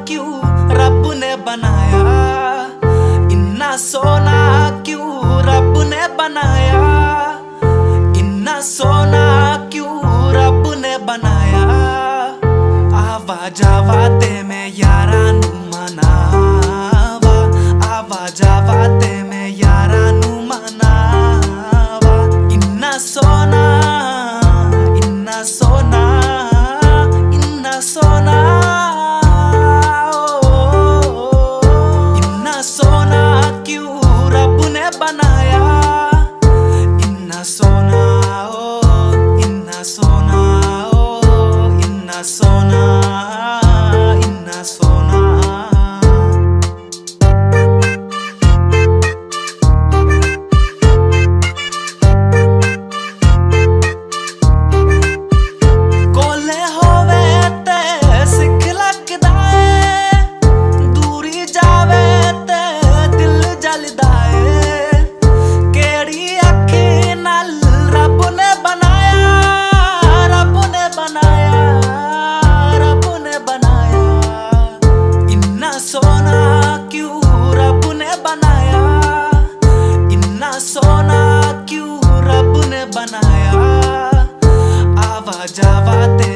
क्यों रब ने बनाया, इन्ना सोना क्यों रब ने बनाया, इन्ना सोना क्यों रब ने बनाया। आवा जावा ते मैं यारा नू मनावा, आवा जावा ते मैं यारा नू मनावा। इन्ना सोना, इन्ना सोना, इन्ना सोना, इन्ना सोना क्यों रब ने बनाया, इन्ना सोना, इन्ना सोना, इन्ना सोना, इन्ना सोना। कोले होवे ते सिख लगदा है, दूरी जावे ते दिल जलदा है। केड़ी अखी नाल रब ने बनाया, रब ने बनाया, रब ने बनाया। इन्ना सोना क्यों रब ने बनाया, इन्ना सोना क्यों रब ने बनाया। आवा जावा ते